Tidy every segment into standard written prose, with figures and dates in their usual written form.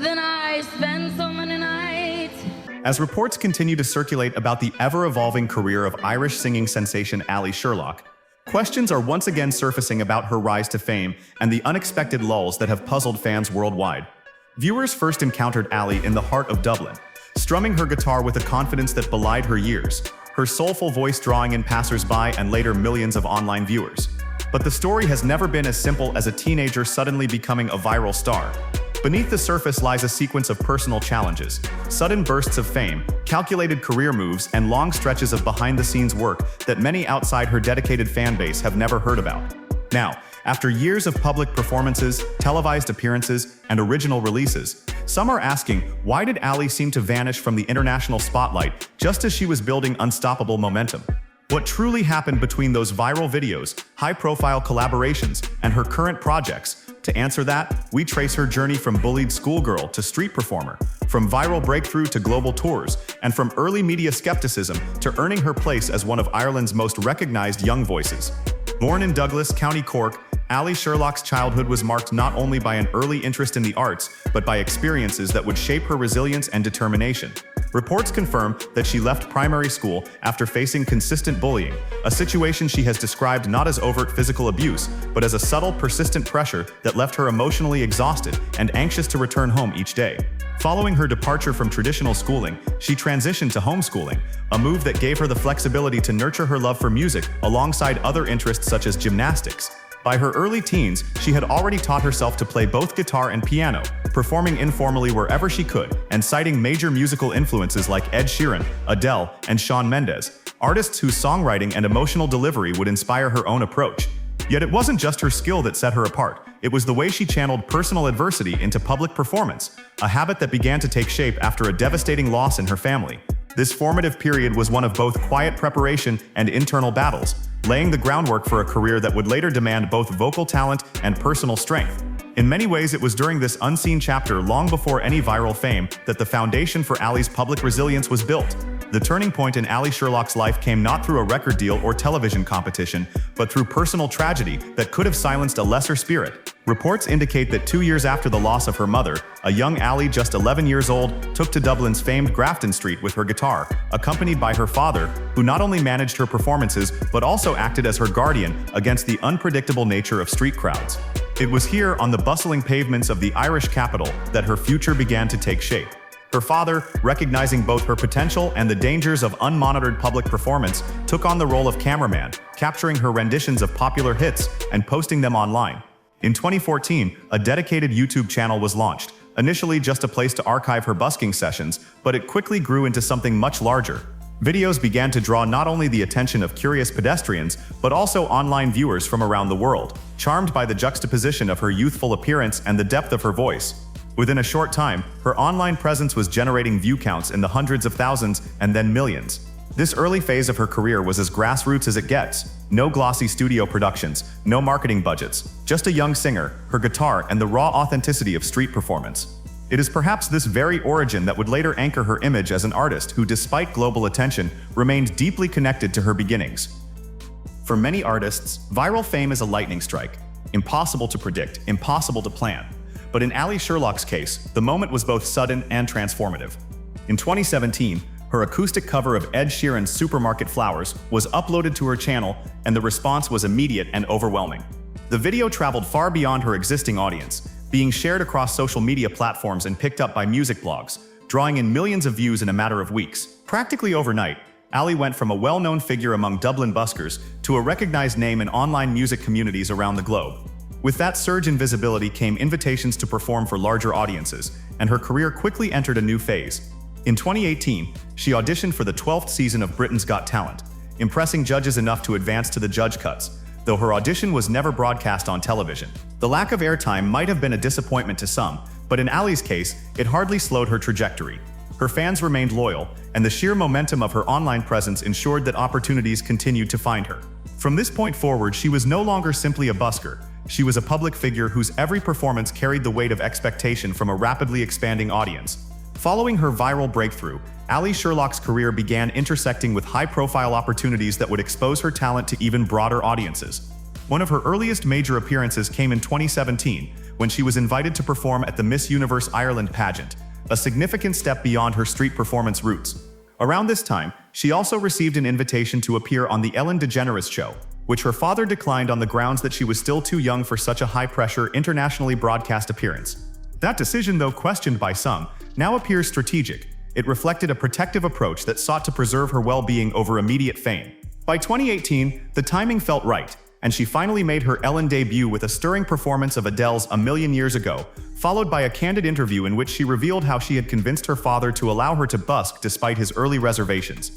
But then I spent so many nights. As reports continue to circulate about the ever-evolving career of Irish singing sensation Allie Sherlock, questions are once again surfacing about her rise to fame and the unexpected lulls that have puzzled fans worldwide. Viewers first encountered Allie in the heart of Dublin, strumming her guitar with a confidence that belied her years, her soulful voice drawing in passers-by and later millions of online viewers. But the story has never been as simple as a teenager suddenly becoming a viral star. Beneath the surface lies a sequence of personal challenges, sudden bursts of fame, calculated career moves, and long stretches of behind-the-scenes work that many outside her dedicated fan base have never heard about. Now, after years of public performances, televised appearances, and original releases, some are asking, why did Allie seem to vanish from the international spotlight just as she was building unstoppable momentum? What truly happened between those viral videos, high-profile collaborations, and her current projects? To answer that, we trace her journey from bullied schoolgirl to street performer, from viral breakthrough to global tours, and from early media skepticism to earning her place as one of Ireland's most recognized young voices. Born in Douglas, County Cork, Allie Sherlock's childhood was marked not only by an early interest in the arts, but by experiences that would shape her resilience and determination. Reports confirm that she left primary school after facing consistent bullying, a situation she has described not as overt physical abuse, but as a subtle, persistent pressure that left her emotionally exhausted and anxious to return home each day. Following her departure from traditional schooling, she transitioned to homeschooling, a move that gave her the flexibility to nurture her love for music alongside other interests such as gymnastics. By her early teens, she had already taught herself to play both guitar and piano, performing informally wherever she could, and citing major musical influences like Ed Sheeran, Adele, and Shawn Mendes, artists whose songwriting and emotional delivery would inspire her own approach. Yet it wasn't just her skill that set her apart, it was the way she channeled personal adversity into public performance, a habit that began to take shape after a devastating loss in her family. This formative period was one of both quiet preparation and internal battles, laying the groundwork for a career that would later demand both vocal talent and personal strength. In many ways, it was during this unseen chapter, long before any viral fame, that the foundation for Allie's public resilience was built. The turning point in Allie Sherlock's life came not through a record deal or television competition, but through personal tragedy that could have silenced a lesser spirit. Reports indicate that 2 years after the loss of her mother, a young Allie, just 11 years old, took to Dublin's famed Grafton Street with her guitar, accompanied by her father, who not only managed her performances but also acted as her guardian against the unpredictable nature of street crowds. It was here, on the bustling pavements of the Irish capital, that her future began to take shape. Her father, recognizing both her potential and the dangers of unmonitored public performance, took on the role of cameraman, capturing her renditions of popular hits and posting them online. In 2014, a dedicated YouTube channel was launched, initially just a place to archive her busking sessions, but it quickly grew into something much larger. Videos began to draw not only the attention of curious pedestrians, but also online viewers from around the world, charmed by the juxtaposition of her youthful appearance and the depth of her voice. Within a short time, her online presence was generating view counts in the hundreds of thousands and then millions. This early phase of her career was as grassroots as it gets. No glossy studio productions, no marketing budgets, just a young singer, her guitar, and the raw authenticity of street performance. It is perhaps this very origin that would later anchor her image as an artist who, despite global attention, remained deeply connected to her beginnings. For many artists, viral fame is a lightning strike. Impossible to predict, impossible to plan. But in Allie Sherlock's case, the moment was both sudden and transformative. In 2017, her acoustic cover of Ed Sheeran's Supermarket Flowers was uploaded to her channel, and the response was immediate and overwhelming. The video traveled far beyond her existing audience, being shared across social media platforms and picked up by music blogs, drawing in millions of views in a matter of weeks. Practically overnight, Allie went from a well-known figure among Dublin buskers to a recognized name in online music communities around the globe. With that surge in visibility came invitations to perform for larger audiences, and her career quickly entered a new phase. In 2018, she auditioned for the 12th season of Britain's Got Talent, impressing judges enough to advance to the judge cuts, though her audition was never broadcast on television. The lack of airtime might have been a disappointment to some, but in Allie's case, it hardly slowed her trajectory. Her fans remained loyal, and the sheer momentum of her online presence ensured that opportunities continued to find her. From this point forward, she was no longer simply a busker. She was a public figure whose every performance carried the weight of expectation from a rapidly expanding audience. Following her viral breakthrough, Allie Sherlock's career began intersecting with high-profile opportunities that would expose her talent to even broader audiences. One of her earliest major appearances came in 2017, when she was invited to perform at the Miss Universe Ireland pageant, a significant step beyond her street performance roots. Around this time, she also received an invitation to appear on The Ellen DeGeneres Show, which her father declined on the grounds that she was still too young for such a high-pressure, internationally broadcast appearance. That decision, though questioned by some, now appears strategic. It reflected a protective approach that sought to preserve her well-being over immediate fame. By 2018, the timing felt right, and she finally made her Ellen debut with a stirring performance of Adele's A Million Years Ago, followed by a candid interview in which she revealed how she had convinced her father to allow her to busk despite his early reservations.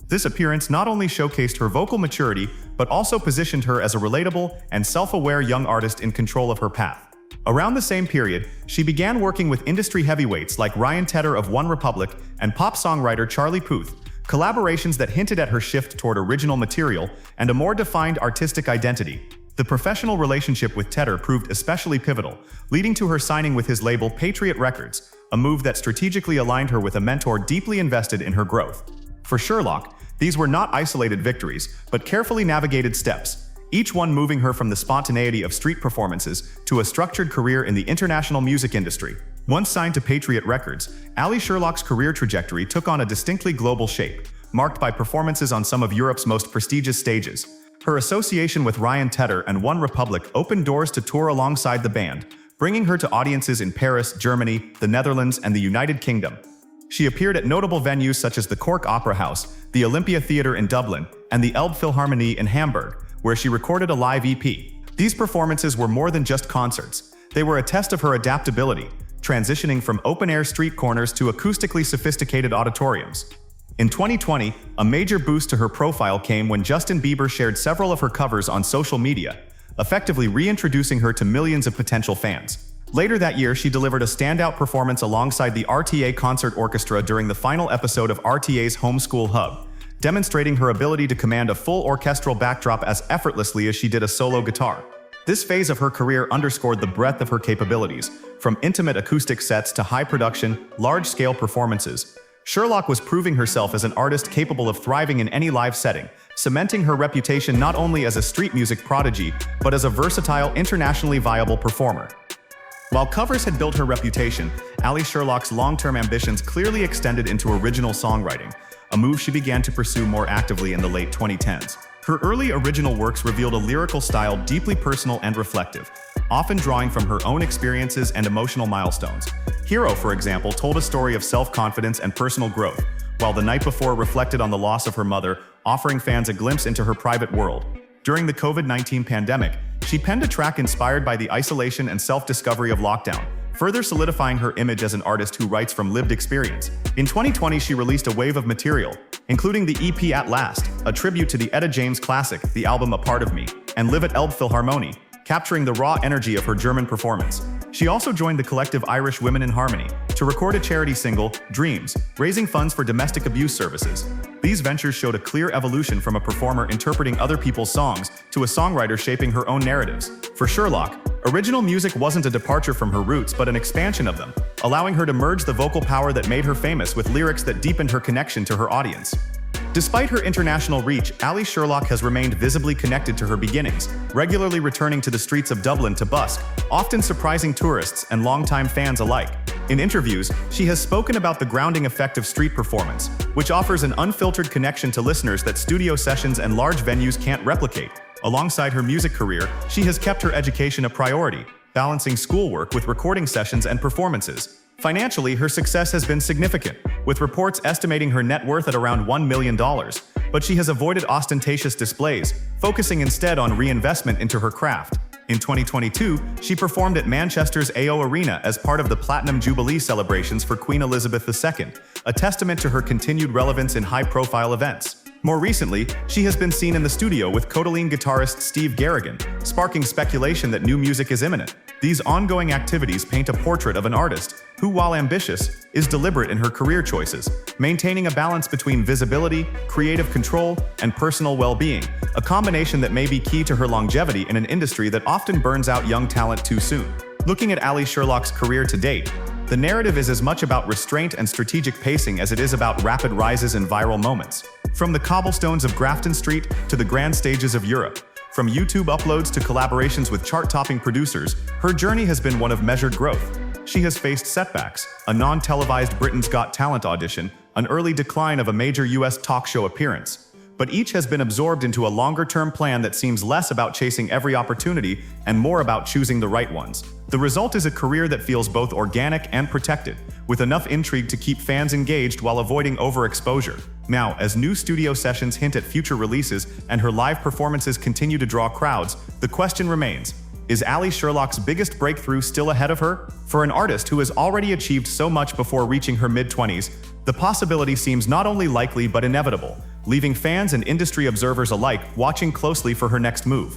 This appearance not only showcased her vocal maturity, but also positioned her as a relatable and self-aware young artist in control of her path. Around the same period, she began working with industry heavyweights like Ryan Tedder of OneRepublic and pop songwriter Charlie Puth, collaborations that hinted at her shift toward original material and a more defined artistic identity. The professional relationship with Tedder proved especially pivotal, leading to her signing with his label Patriot Records, a move that strategically aligned her with a mentor deeply invested in her growth. For Sherlock, these were not isolated victories, but carefully navigated steps, each one moving her from the spontaneity of street performances to a structured career in the international music industry. Once signed to Patriot Records, Allie Sherlock's career trajectory took on a distinctly global shape, marked by performances on some of Europe's most prestigious stages. Her association with Ryan Tedder and OneRepublic opened doors to tour alongside the band, bringing her to audiences in Paris, Germany, the Netherlands, and the United Kingdom. She appeared at notable venues such as the Cork Opera House, the Olympia Theatre in Dublin, and the Elbphilharmonie in Hamburg, where she recorded a live EP. These performances were more than just concerts. They were a test of her adaptability, transitioning from open-air street corners to acoustically sophisticated auditoriums. In 2020, a major boost to her profile came when Justin Bieber shared several of her covers on social media, effectively reintroducing her to millions of potential fans. Later that year, she delivered a standout performance alongside the RTA Concert Orchestra during the final episode of RTA's Homeschool Hub, demonstrating her ability to command a full orchestral backdrop as effortlessly as she did a solo guitar. This phase of her career underscored the breadth of her capabilities, from intimate acoustic sets to high-production, large-scale performances. Sherlock was proving herself as an artist capable of thriving in any live setting, cementing her reputation not only as a street music prodigy, but as a versatile, internationally viable performer. While covers had built her reputation, Allie Sherlock's long-term ambitions clearly extended into original songwriting, a move she began to pursue more actively in the late 2010s. Her early original works revealed a lyrical style deeply personal and reflective, often drawing from her own experiences and emotional milestones. Hero, for example, told a story of self-confidence and personal growth, while The Night Before reflected on the loss of her mother, offering fans a glimpse into her private world. During the COVID-19 pandemic, she penned a track inspired by the isolation and self-discovery of lockdown, further solidifying her image as an artist who writes from lived experience. In 2020, she released a wave of material, including the EP At Last, a tribute to the Etta James classic, the album A Part of Me, and Live at Elbphilharmonie, capturing the raw energy of her German performance. She also joined the collective Irish Women in Harmony to record a charity single, Dreams, raising funds for domestic abuse services. These ventures showed a clear evolution from a performer interpreting other people's songs to a songwriter shaping her own narratives. For Sherlock, original music wasn't a departure from her roots but an expansion of them, allowing her to merge the vocal power that made her famous with lyrics that deepened her connection to her audience. Despite her international reach, Allie Sherlock has remained visibly connected to her beginnings, regularly returning to the streets of Dublin to busk, often surprising tourists and longtime fans alike. In interviews, she has spoken about the grounding effect of street performance, which offers an unfiltered connection to listeners that studio sessions and large venues can't replicate. Alongside her music career, she has kept her education a priority, balancing schoolwork with recording sessions and performances. Financially, her success has been significant, with reports estimating her net worth at around $1 million, but she has avoided ostentatious displays, focusing instead on reinvestment into her craft. In 2022, she performed at Manchester's AO Arena as part of the Platinum Jubilee celebrations for Queen Elizabeth II, a testament to her continued relevance in high-profile events. More recently, she has been seen in the studio with Codaline guitarist Steve Garrigan, sparking speculation that new music is imminent. These ongoing activities paint a portrait of an artist who, while ambitious, is deliberate in her career choices, maintaining a balance between visibility, creative control, and personal well-being, a combination that may be key to her longevity in an industry that often burns out young talent too soon. Looking at Allie Sherlock's career to date, the narrative is as much about restraint and strategic pacing as it is about rapid rises and viral moments. From the cobblestones of Grafton Street to the grand stages of Europe, From YouTube uploads to collaborations with chart-topping producers, her journey has been one of measured growth. She has faced setbacks, a non-televised Britain's Got Talent audition, an early decline of a major US talk show appearance. But each has been absorbed into a longer-term plan that seems less about chasing every opportunity and more about choosing the right ones. The result is a career that feels both organic and protected, with enough intrigue to keep fans engaged while avoiding overexposure. Now, as new studio sessions hint at future releases and her live performances continue to draw crowds, the question remains: is Allie Sherlock's biggest breakthrough still ahead of her? For an artist who has already achieved so much before reaching her mid-20s, the possibility seems not only likely but inevitable, leaving fans and industry observers alike watching closely for her next move.